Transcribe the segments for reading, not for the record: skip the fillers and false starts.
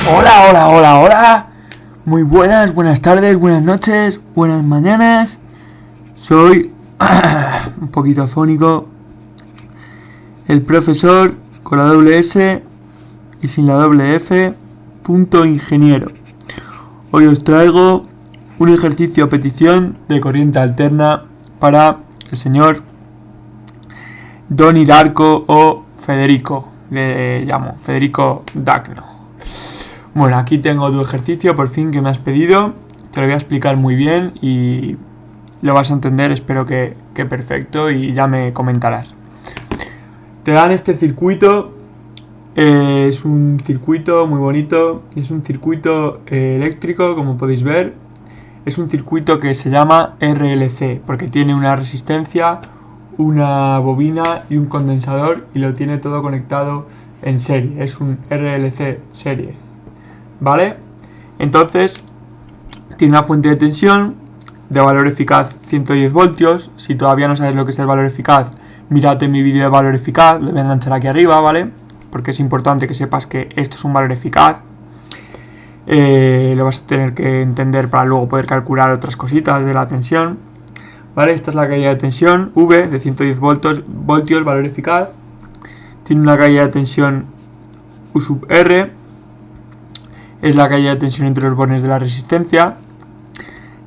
Hola, hola, hola, hola. Muy buenas tardes, buenas noches, buenas mañanas. Soy un poquito afónico. El profesor con la doble S y sin la doble F. Ingeniero. Hoy os traigo un ejercicio a petición de corriente alterna para el señor Donnie Darko o Federico. Le llamo Federico Dagno. Bueno, aquí tengo tu ejercicio por fin que me has pedido. Te lo voy a explicar muy bien y lo vas a entender, espero que perfecto, y ya me comentarás. Te dan este circuito, es un circuito muy bonito, es un circuito eléctrico, como podéis ver. Es un circuito que se llama RLC porque tiene una resistencia, una bobina y un condensador, y lo tiene todo conectado en serie. Es un RLC serie, ¿vale? Entonces tiene una fuente de tensión de valor eficaz 110 voltios. Si todavía no sabes lo que es el valor eficaz, mírate mi vídeo de valor eficaz, lo voy a enganchar aquí arriba, ¿vale? Porque es importante que sepas que esto es un valor eficaz. Lo vas a tener que entender para luego poder calcular otras cositas de la tensión, ¿vale? Esta es la caída de tensión V de 110 voltios, valor eficaz. Tiene una caída de tensión U sub R, es la caída de tensión entre los bornes de la resistencia.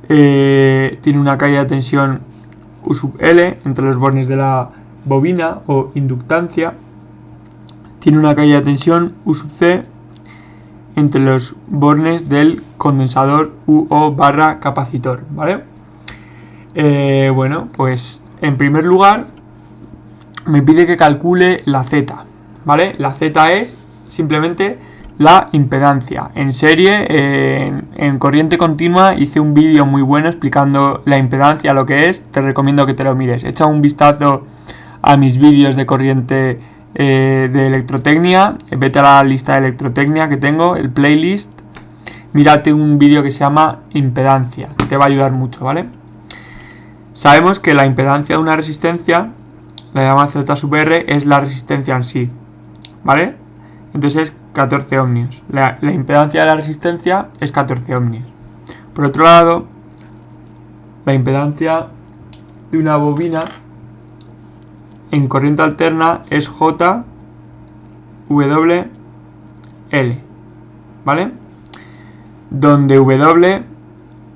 Tiene una caída de tensión U sub L entre los bornes de la bobina o inductancia. Tiene una caída de tensión U sub C entre los bornes del condensador UO barra capacitor, ¿vale? Bueno, pues en primer lugar me pide que calcule la Z, ¿vale? La Z es simplemente la impedancia. En serie, en corriente continua, hice un vídeo muy bueno explicando la impedancia, lo que es. Te recomiendo que te lo mires. Echa un vistazo a mis vídeos de corriente de electrotecnia. Vete a la lista de electrotecnia que tengo, el playlist. Mírate un vídeo que se llama impedancia. Te va a ayudar mucho, ¿vale? Sabemos que la impedancia de una resistencia, la llamada Z sub R, es la resistencia en sí, ¿vale? Entonces es 14 ohmios. La impedancia de la resistencia es 14 ohmios. Por otro lado, la impedancia de una bobina en corriente alterna es JWL, ¿vale? Donde W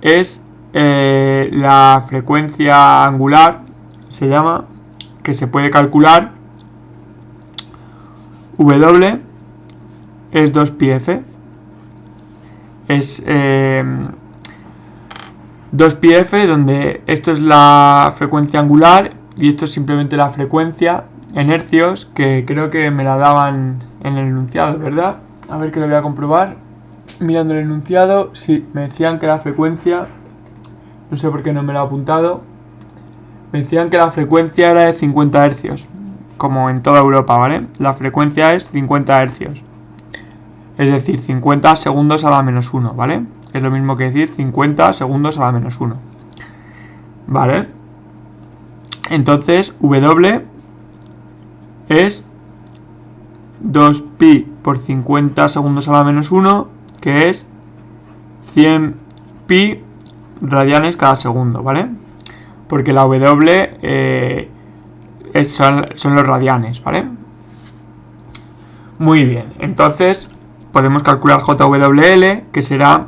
es la frecuencia angular, se llama, que se puede calcular. W es 2πf, es 2πf, donde esto es la frecuencia angular y esto es simplemente la frecuencia en hercios, que creo que me la daban en el enunciado, ¿verdad? A ver, que lo voy a comprobar mirando el enunciado. Sí, me decían que la frecuencia, no sé por qué no me lo he apuntado, me decían que la frecuencia era de 50 hercios, como en toda Europa, ¿vale? La frecuencia es 50 hercios. Es decir, 50 segundos a la menos 1, ¿vale? Es lo mismo que decir 50 segundos a la menos 1. ¿Vale? Entonces, W es 2pi por 50 segundos a la menos 1, que es 100 pi radianes cada segundo, ¿vale? Porque la W son los radianes, ¿vale? Muy bien, entonces podemos calcular JWL, que será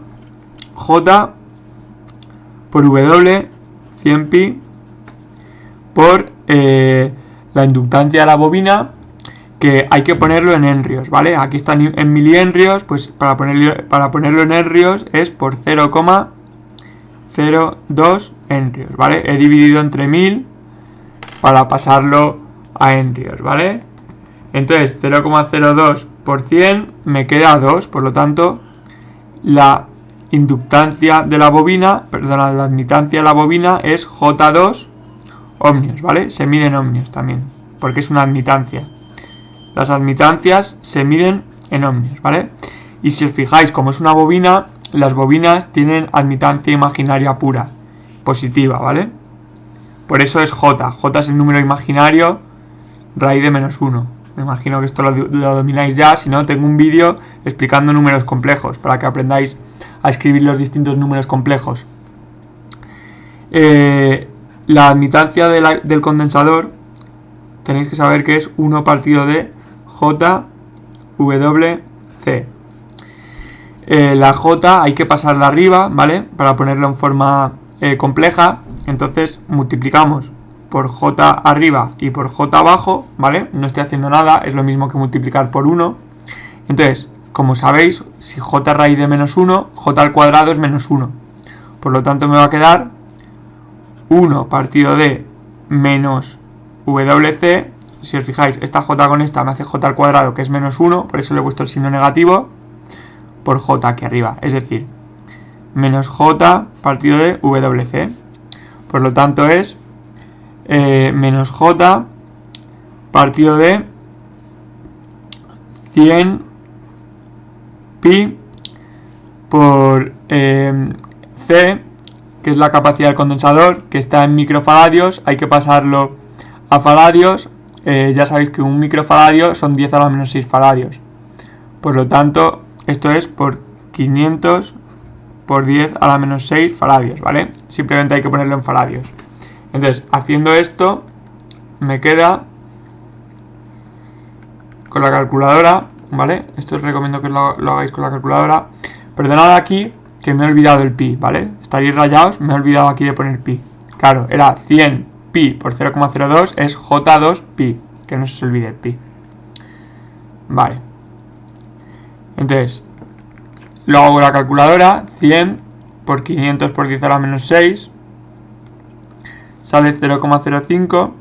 J por W 100 pi por la inductancia de la bobina, que hay que ponerlo en henrios, ¿vale? Aquí están en milihenrios, pues para ponerlo en henrios es por 0,02 henrios, ¿vale? He dividido entre 1000 para pasarlo a henrios, ¿vale? Entonces 0,02 por 100 me queda 2, por lo tanto la inductancia de la bobina, perdona, la admitancia de la bobina es J2 ohmios, ¿vale? Se mide en ohmios también, porque es una admitancia. Las admitancias se miden en ohmios, ¿vale? Y si os fijáis, como es una bobina, las bobinas tienen admitancia imaginaria pura, positiva, ¿vale? Por eso es J. J es el número imaginario raíz de menos 1. Me imagino que esto lo domináis ya. Si no, tengo un vídeo explicando números complejos para que aprendáis a escribir los distintos números complejos. La admitancia del condensador tenéis que saber que es 1 partido de JWC. La J hay que pasarla arriba, ¿vale? Para ponerla en forma compleja. Entonces multiplicamos por J arriba y por J abajo, ¿vale? No estoy haciendo nada, es lo mismo que multiplicar por 1. Entonces, como sabéis, si J raíz de menos 1, J al cuadrado es menos 1. Por lo tanto me va a quedar 1 partido de menos WC. Si os fijáis, esta J con esta me hace J al cuadrado, que es menos 1, por eso le he puesto el signo negativo, por J aquí arriba, es decir, menos J partido de WC. Por lo tanto es menos J partido de 100 pi por C, que es la capacidad del condensador, que está en microfaradios. Hay que pasarlo a faradios. Ya sabéis que un microfaradio son 10 a la menos 6 faradios. Por lo tanto, esto es por 500 por 10 a la menos 6 faradios, ¿vale? Simplemente hay que ponerlo en faradios. Entonces, haciendo esto, me queda con la calculadora, ¿vale? Esto os recomiendo que lo hagáis con la calculadora. Perdonad aquí que me he olvidado el pi, ¿vale? Estaréis rayados, me he olvidado aquí de poner pi. Claro, era 100 pi por 0,02 es J2 pi, que no se os olvide el pi. Vale. Entonces, lo hago con la calculadora, 100 por 500 por 10 a la menos 6, sale 0,05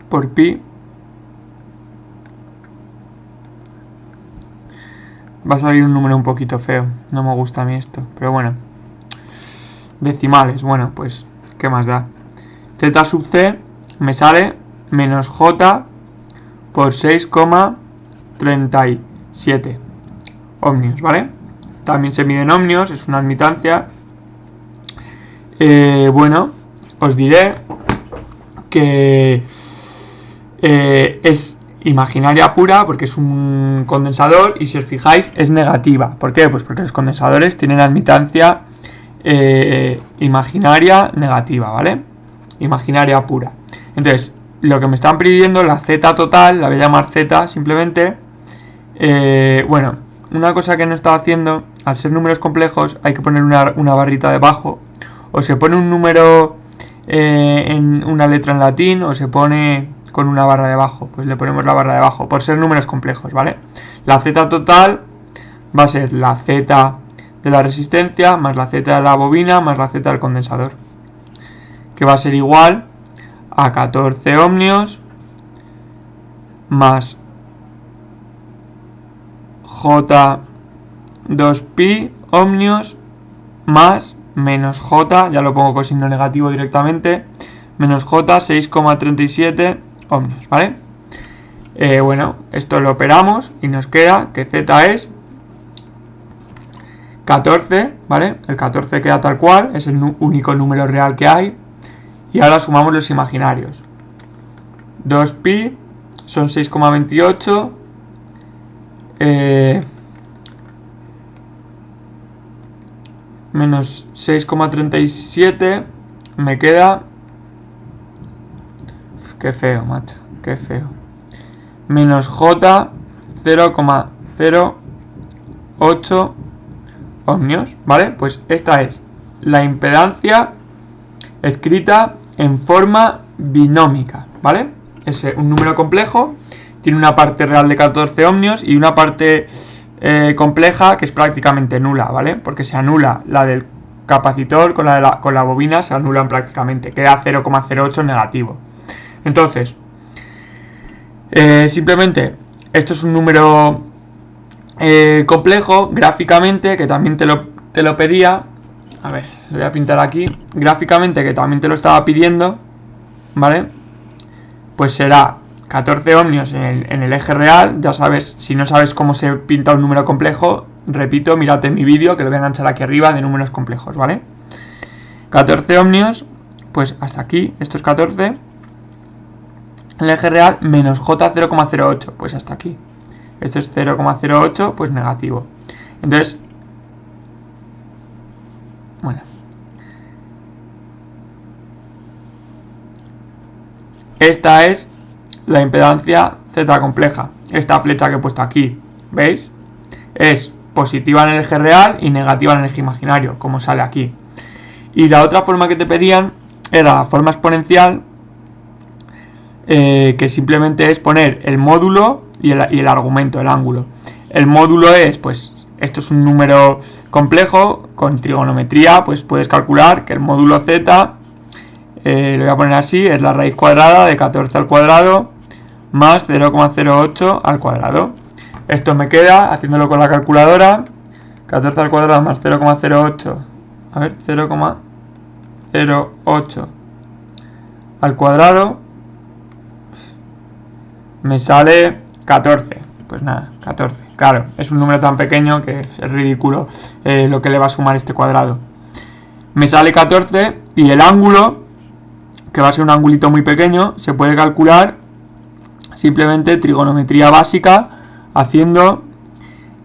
por pi. Va a salir un número un poquito feo, no me gusta a mí esto, pero bueno. Decimales, bueno, pues, ¿qué más da? Z sub C me sale menos J por 6,37 ohmios, ¿vale? También se mide en ohmios, es una admitancia. Bueno, os diré que es imaginaria pura porque es un condensador y si os fijáis es negativa. ¿Por qué? Pues porque los condensadores tienen admitancia imaginaria negativa, ¿vale? Imaginaria pura. Entonces, lo que me están pidiendo, la Z total, la voy a llamar Z simplemente. Bueno, una cosa que no estaba haciendo, al ser números complejos hay que poner una barrita debajo. O se pone un número en una letra en latín o se pone con una barra debajo. Pues le ponemos la barra debajo por ser números complejos, ¿vale? La Z total va a ser la Z de la resistencia más la Z de la bobina más la Z del condensador, que va a ser igual a 14 ohmios más J2pi ohmios más menos J, ya lo pongo con signo negativo directamente, menos J 6,37 ohmios, ¿vale? Bueno, esto lo operamos y nos queda que Z es 14, ¿vale? El 14 queda tal cual, es el único número real que hay. Y ahora sumamos los imaginarios. 2pi son 6,28. Menos 6,37. Me queda... Qué feo, macho. Qué feo. Menos J 0,08 ohmios, ¿vale? Pues esta es la impedancia escrita en forma binómica, ¿vale? Es un número complejo, tiene una parte real de 14 ohmios y una parte compleja que es prácticamente nula, ¿vale? Porque se anula la del capacitor con la bobina, se anulan prácticamente, queda 0,08 negativo. Entonces, simplemente, esto es un número complejo gráficamente, que también te lo pedía. A ver, lo voy a pintar aquí. Gráficamente, que también te lo estaba pidiendo, ¿vale? Pues será 14 ohmios en el eje real. Ya sabes, si no sabes cómo se pinta un número complejo, repito, mírate mi vídeo, que lo voy a enganchar aquí arriba, de números complejos, ¿vale? 14 ohmios, pues hasta aquí, esto es 14. el eje real menos J 0,08, pues hasta aquí. Esto es 0,08, pues negativo. Entonces, bueno. Esta es la impedancia Z compleja. Esta flecha que he puesto aquí, ¿veis? Es positiva en el eje real y negativa en el eje imaginario, como sale aquí. Y la otra forma que te pedían era la forma exponencial, que simplemente es poner el módulo y el argumento, el ángulo. El módulo es, pues, esto es un número complejo, con trigonometría, pues puedes calcular que el módulo Z, lo voy a poner así, es la raíz cuadrada de 14 al cuadrado más 0,08 al cuadrado. Esto me queda, haciéndolo con la calculadora, 14 al cuadrado más 0,08, a ver, 0,08 al cuadrado, me sale 14. Pues nada, 14. Claro, es un número tan pequeño que es ridículo lo que le va a sumar este cuadrado. Me sale 14 y el ángulo, que va a ser un angulito muy pequeño, se puede calcular simplemente trigonometría básica haciendo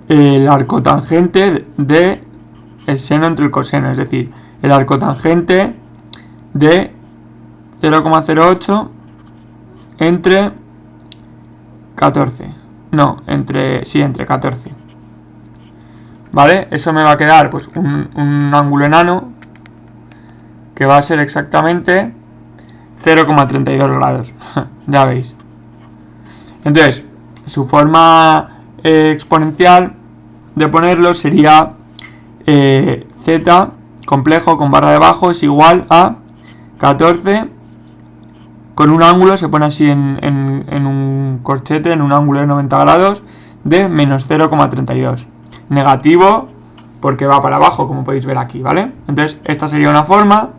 el arcotangente de el seno entre el coseno, es decir, el arcotangente de 0,08 entre 14. No, entre 14. ¿Vale? Eso me va a quedar pues un ángulo enano que va a ser exactamente 0,32 grados. Ya veis. Entonces, su forma exponencial de ponerlo sería Z complejo con barra debajo es igual a 14 con un ángulo, se pone así en un corchete, en un ángulo de 90 grados de menos 0,32. Negativo porque va para abajo, como podéis ver aquí, ¿vale? Entonces, esta sería una forma,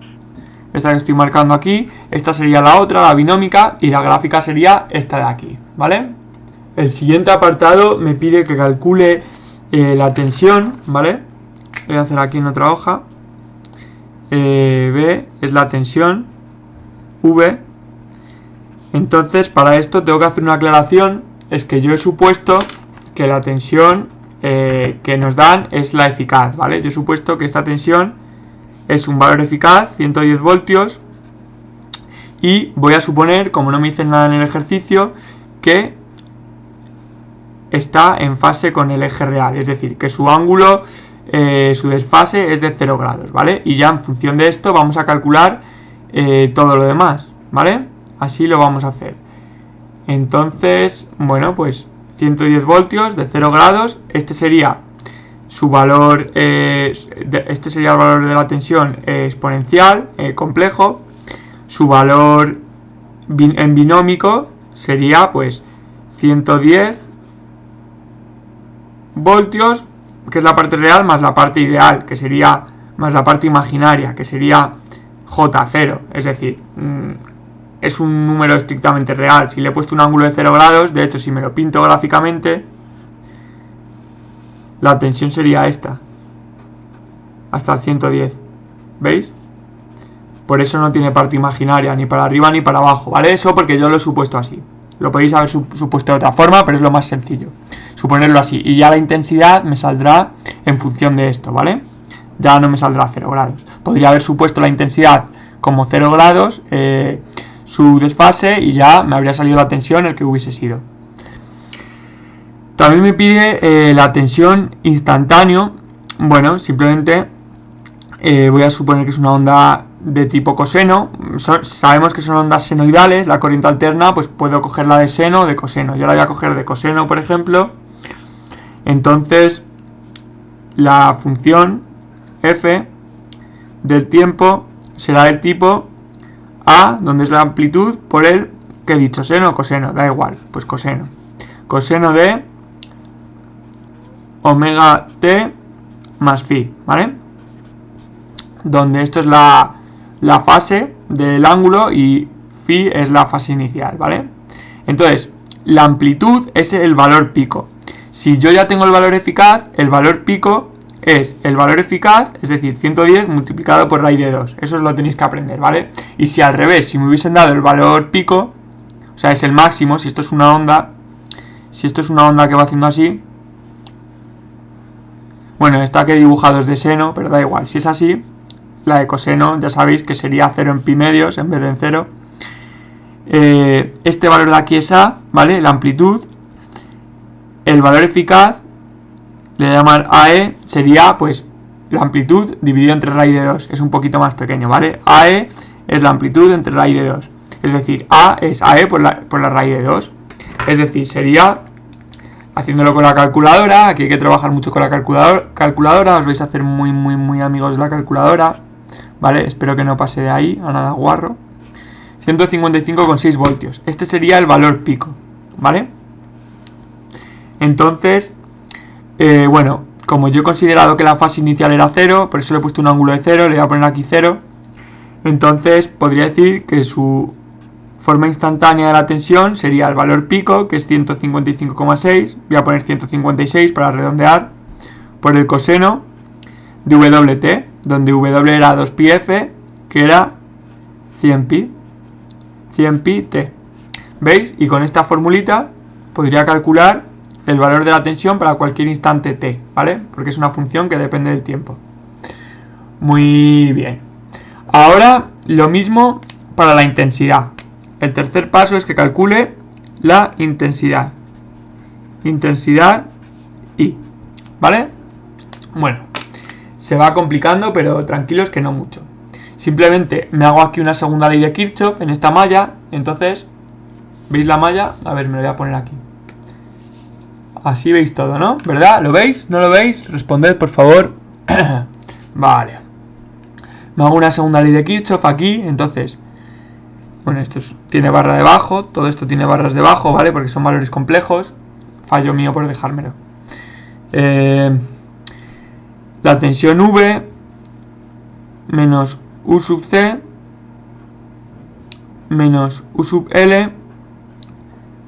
esta que estoy marcando aquí, esta sería la otra, la binómica, y la gráfica sería esta de aquí, ¿vale? El siguiente apartado me pide que calcule la tensión, ¿vale? Voy a hacer aquí en otra hoja. B es la tensión, V. Entonces, para esto tengo que hacer una aclaración, es que yo he supuesto que la tensión que nos dan es la eficaz, ¿vale? Yo he supuesto que esta tensión es un valor eficaz, 110 voltios, y voy a suponer, como no me dicen nada en el ejercicio, que está en fase con el eje real, es decir, que su ángulo, su desfase es de 0 grados, ¿vale? Y ya en función de esto vamos a calcular todo lo demás, ¿vale? Así lo vamos a hacer. Entonces, bueno, pues 110 voltios de 0 grados, este sería su valor, este sería el valor de la tensión exponencial, complejo. Su valor en binómico sería pues 110 voltios, que es la parte real, más la parte ideal, que sería, más la parte imaginaria, que sería J0, es decir, es un número estrictamente real. Si le he puesto un ángulo de 0 grados, de hecho si me lo pinto gráficamente, la tensión sería esta, hasta el 110, ¿veis? Por eso no tiene parte imaginaria, ni para arriba ni para abajo, ¿vale? Eso porque yo lo he supuesto así. Lo podéis haber supuesto de otra forma, pero es lo más sencillo, suponerlo así. Y ya la intensidad me saldrá en función de esto, ¿vale? Ya no me saldrá 0 grados. Podría haber supuesto la intensidad como 0 grados, su desfase, y ya me habría salido la tensión el que hubiese sido. También me pide la tensión instantáneo. Bueno, simplemente voy a suponer que es una onda de tipo coseno. Sabemos que son ondas senoidales. La corriente alterna, pues puedo cogerla de seno o de coseno. Yo la voy a coger de coseno, por ejemplo. Entonces, la función f del tiempo será del tipo a, donde es la amplitud, por el que he dicho, seno o coseno, da igual, pues coseno. Coseno de omega t más phi, ¿vale? Donde esto es la fase del ángulo y phi es la fase inicial, ¿vale? Entonces, la amplitud es el valor pico. Si yo ya tengo el valor eficaz, el valor pico es el valor eficaz, es decir, 110 multiplicado por raíz de 2. Eso os lo tenéis que aprender, ¿vale? Y si al revés, si me hubiesen dado el valor pico, o o sea, es el máximo. Si esto es una onda, que va haciendo así, bueno, esta que he dibujado es de seno, pero da igual. Si es así, la de coseno ya sabéis que sería 0 en pi medios en vez de en 0. Este valor de aquí es A, ¿vale? La amplitud. El valor eficaz, le voy a llamar AE, sería pues la amplitud dividido entre raíz de 2. Es un poquito más pequeño, ¿vale? AE es la amplitud entre raíz de 2. Es decir, A es AE por la raíz de 2. Es decir, sería, haciéndolo con la calculadora, aquí hay que trabajar mucho con la calculadora, os vais a hacer muy amigos de la calculadora, ¿vale? Espero que no pase de ahí a nada guarro. 155,6 voltios. Este sería el valor pico, ¿vale? Entonces, bueno, como yo he considerado que la fase inicial era 0, por eso le he puesto un ángulo de 0, le voy a poner aquí 0. Entonces, podría decir que su forma instantánea de la tensión sería el valor pico, que es 155,6. Voy a poner 156 para redondear, por el coseno de WT, donde W era 2πf, que era 100pi. 100pi t. ¿Veis? Y con esta formulita podría calcular el valor de la tensión para cualquier instante t, ¿vale? Porque es una función que depende del tiempo. Muy bien. Ahora lo mismo para la intensidad. El tercer paso es que calcule la intensidad. Intensidad I, ¿vale? Bueno, se va complicando, pero tranquilos que no mucho. Simplemente me hago aquí una segunda ley de Kirchhoff en esta malla. Entonces, ¿veis la malla? A ver, me lo voy a poner aquí. Así veis todo, ¿no? ¿Verdad? ¿Lo veis? ¿No lo veis? Responded, por favor. Vale. Me hago una segunda ley de Kirchhoff aquí. Entonces, bueno, esto tiene barra debajo. Todo esto tiene barras debajo, ¿vale? Porque son valores complejos. Fallo mío por dejármelo. La tensión V menos U sub C menos U sub L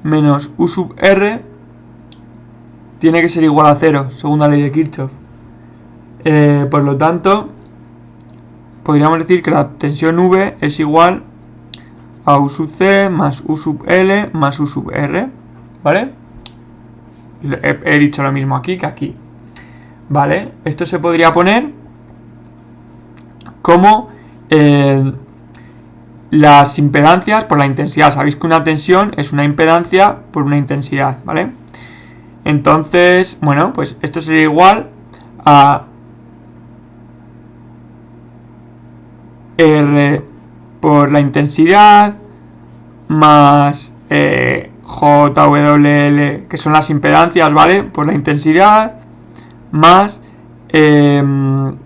menos U sub R tiene que ser igual a 0, según la ley de Kirchhoff. Por lo tanto, podríamos decir que la tensión V es igual a U sub C más U sub L más U sub R, ¿vale? He dicho lo mismo aquí que aquí, ¿vale? Esto se podría poner como las impedancias por la intensidad. Sabéis que una tensión es una impedancia por una intensidad, ¿vale? Entonces, bueno, pues esto sería igual a R por la intensidad más JWL, que son las impedancias, ¿vale? Por la intensidad más 1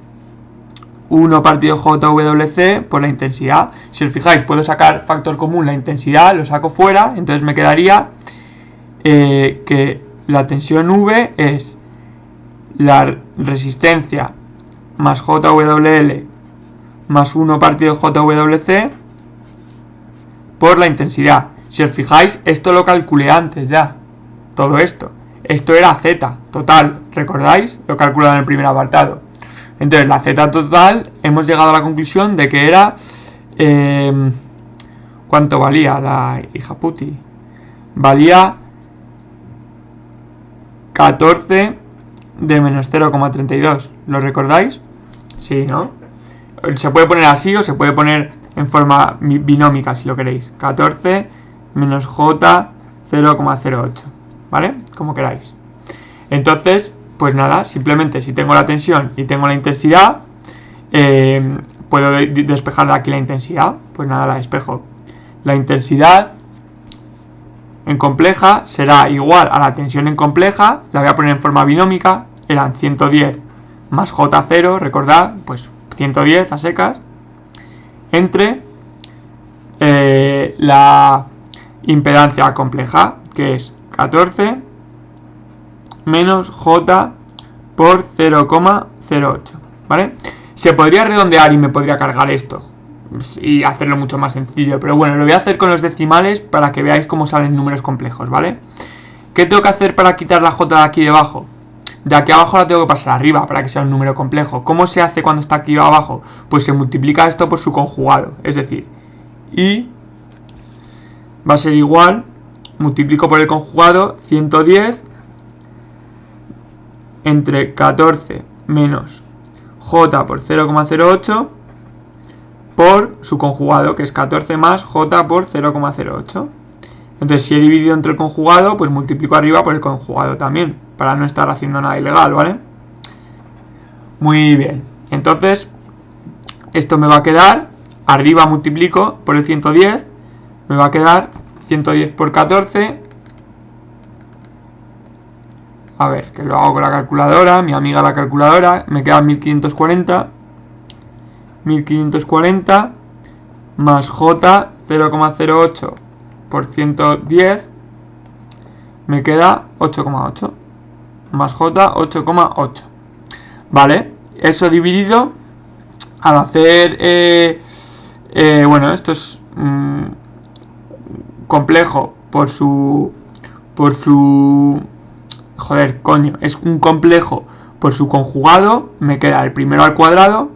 partido JWC por la intensidad. Si os fijáis, puedo sacar factor común la intensidad, lo saco fuera, entonces me quedaría que la tensión V es la resistencia más JWL más 1 partido JWC por la intensidad. Si os fijáis, esto lo calculé antes ya, todo esto. Esto era Z total, ¿recordáis? Lo calculado en el primer apartado. Entonces, la Z total, hemos llegado a la conclusión de que era... ¿cuánto valía la hija puti? Valía 14 de menos 0,32. ¿Lo recordáis? Sí, ¿no? Se puede poner así o se puede poner en forma binómica si lo queréis. 14 menos J 0,08. ¿Vale? Como queráis. Entonces, pues nada, simplemente si tengo la tensión y tengo la intensidad, puedo despejar de aquí la intensidad. Pues nada, la despejo. La intensidad en compleja será igual a la tensión en compleja, la voy a poner en forma binómica, eran 110 más J0, recordad, pues 110 a secas, entre la impedancia compleja, que es 14 menos J por 0,08, ¿vale? Se podría redondear y me podría cargar esto y hacerlo mucho más sencillo, pero bueno, lo voy a hacer con los decimales para que veáis cómo salen números complejos, ¿vale? ¿Qué tengo que hacer para quitar la J de aquí debajo? De aquí abajo la tengo que pasar arriba para que sea un número complejo. ¿Cómo se hace cuando está aquí abajo? Pues se multiplica esto por su conjugado, es decir, I va a ser igual, multiplico por el conjugado 110 entre 14 menos j por 0,08 por su conjugado, que es 14 más j por 0,08. Entonces, si he dividido entre el conjugado, pues multiplico arriba por el conjugado también, para no estar haciendo nada ilegal, ¿vale? Muy bien. Entonces, esto me va a quedar, arriba multiplico por el 110, me va a quedar 110 por 14. A ver, que lo hago con la calculadora, mi amiga la calculadora, me queda 1540. 1540 más j 0,08 por 110 me queda 8,8 más j 8,8. Vale, eso dividido al hacer bueno, esto es complejo por su joder, coño, es un complejo por su conjugado, me queda el primero al cuadrado,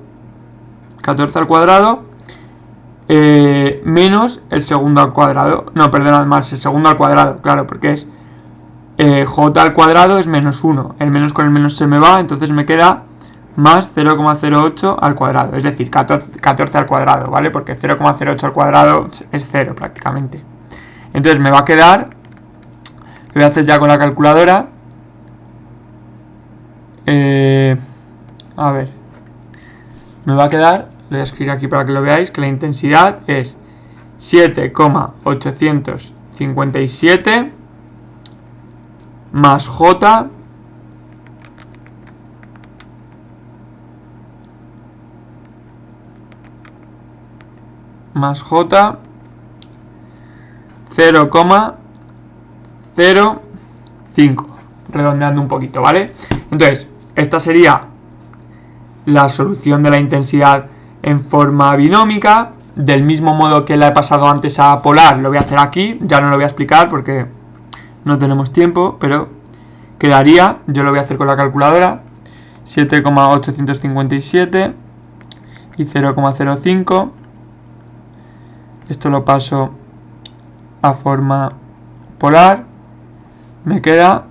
14 al cuadrado, menos el segundo al cuadrado. No, perdón, más el segundo al cuadrado, claro, porque es j al cuadrado es menos 1. El menos con el menos se me va, entonces me queda más 0,08 al cuadrado. Es decir, 14 al cuadrado, ¿vale? Porque 0,08 al cuadrado es 0 prácticamente. Entonces me va a quedar, lo voy a hacer ya con la calculadora. A ver, me va a quedar, lo voy a escribir aquí para que lo veáis, que la intensidad es 7,857 más j más j 0,05, redondeando un poquito, ¿vale? Entonces, esta sería la solución de la intensidad en forma binómica. Del mismo modo que la he pasado antes a polar, lo voy a hacer aquí. Ya no lo voy a explicar porque no tenemos tiempo, pero quedaría, yo lo voy a hacer con la calculadora, 7,857 y 0,05. Esto lo paso a forma polar. Me queda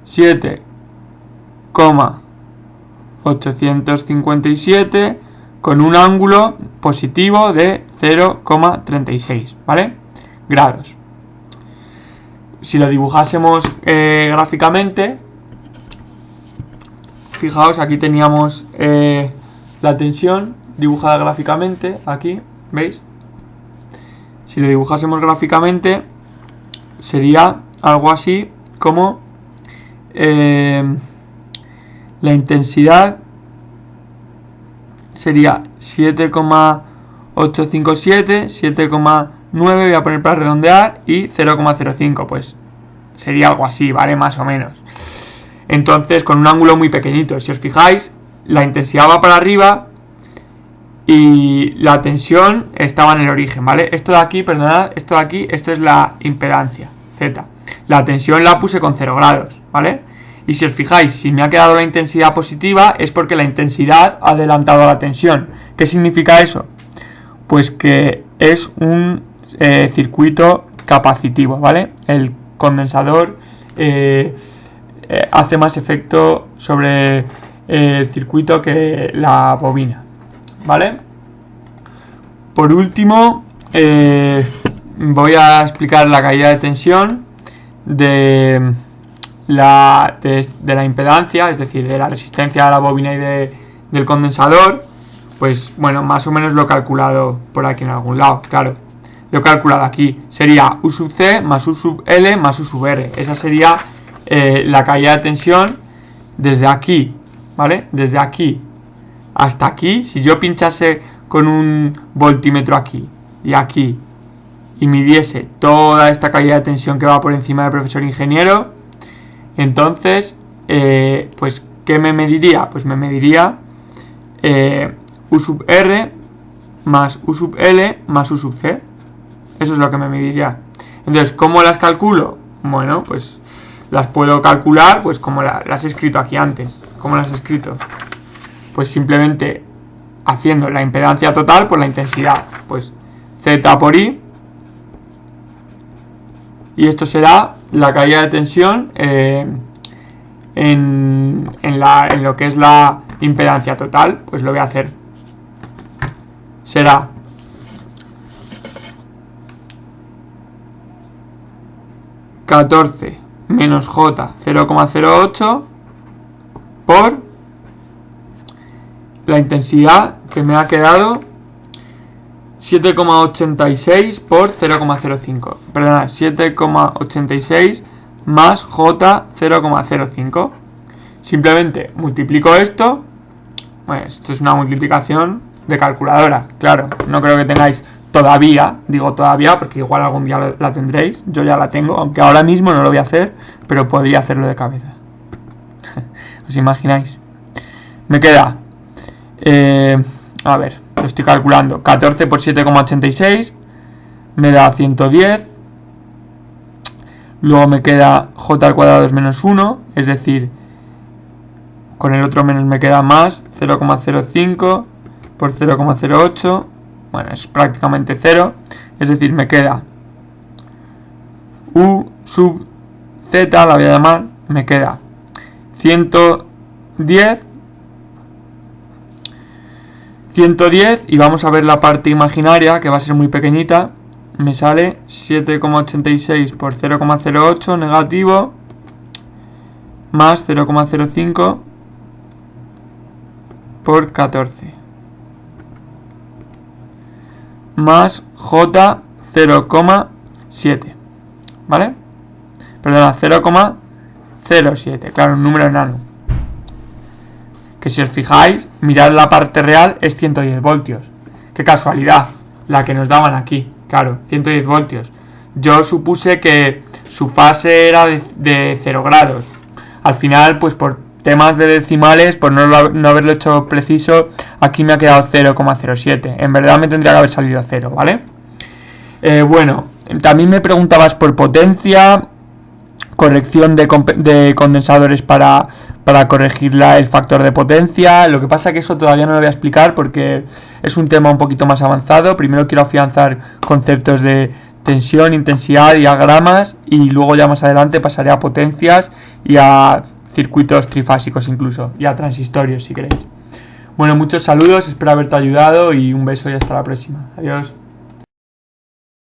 7,857 con un ángulo positivo de 0,36, ¿vale? Grados. Si lo dibujásemos gráficamente, fijaos, aquí teníamos la tensión dibujada gráficamente, aquí, ¿veis? Si lo dibujásemos gráficamente, sería algo así como la intensidad sería 7,857, 7,9 voy a poner para redondear y 0,05, pues sería algo así, ¿vale? Más o menos. Entonces, con un ángulo muy pequeñito, si os fijáis, la intensidad va para arriba y la tensión estaba en el origen, ¿vale? Esto de aquí, perdonad, esto de aquí, esto es la impedancia, Z. La tensión la puse con 0 grados, ¿vale? Y si os fijáis, si me ha quedado la intensidad positiva es porque la intensidad ha adelantado a la tensión. ¿Qué significa eso? Pues que es un circuito capacitivo, ¿vale? El condensador hace más efecto sobre el circuito que la bobina, ¿vale? Por último, voy a explicar la caída de tensión de la impedancia, es decir, de la resistencia a la bobina y del condensador. Pues bueno, más o menos lo he calculado por aquí en algún lado, claro. Lo he calculado aquí. Sería U sub C más U sub L más U sub R. Esa sería la caída de tensión desde aquí, ¿vale? Desde aquí hasta aquí. Si yo pinchase con un voltímetro aquí y aquí y midiese toda esta caída de tensión que va por encima del profesor ingeniero, entonces, pues, ¿qué me mediría? Pues me mediría U sub R más U sub L más U sub C. Eso es lo que me mediría. Entonces, ¿cómo las calculo? Bueno, pues las puedo calcular pues como las he escrito aquí antes. ¿Cómo las he escrito? Pues simplemente haciendo la impedancia total por la intensidad. Pues Z por I y esto será la caída de tensión en lo que es la impedancia total. Pues lo voy a hacer. Será $14 menos J 0,08 por la intensidad que me ha quedado 7,86 por 0,05. Perdona, 7,86 más J 0,05. Simplemente multiplico esto. Bueno, esto es una multiplicación de calculadora, claro. No creo que tengáis todavía, digo todavía porque igual algún día la tendréis. Yo ya la tengo, aunque ahora mismo no lo voy a hacer, pero podría hacerlo de cabeza. ¿Os imagináis? Me queda, a ver, lo estoy calculando. 14 por 7,86 me da 110. Luego me queda J al cuadrado es menos 1, es decir, con el otro menos me queda más 0,05 por 0,08. Bueno, es prácticamente 0, es decir, me queda U sub Z, la voy a llamar, me queda 110 y vamos a ver la parte imaginaria, que va a ser muy pequeñita. Me sale 7,86 por 0,08 negativo más 0,05 por 14 más J 0,7, ¿vale? Perdona, 0,07, claro, un número enano. Que si os fijáis, mirad la parte real, es 110 voltios. Qué casualidad, la que nos daban aquí, claro, 110 voltios. Yo supuse que su fase era de 0 grados. Al final, pues por temas de decimales, por no haberlo hecho preciso, aquí me ha quedado 0,07. En verdad me tendría que haber salido a 0, ¿vale? Bueno, también me preguntabas por potencia, corrección de condensadores para corregir el factor de potencia. Lo que pasa es que eso todavía no lo voy a explicar porque es un tema un poquito más avanzado. Primero quiero afianzar conceptos de tensión, intensidad, diagramas, y luego ya más adelante pasaré a potencias y a circuitos trifásicos incluso, y a transistorios si queréis. Bueno, muchos saludos, espero haberte ayudado y un beso y hasta la próxima. Adiós.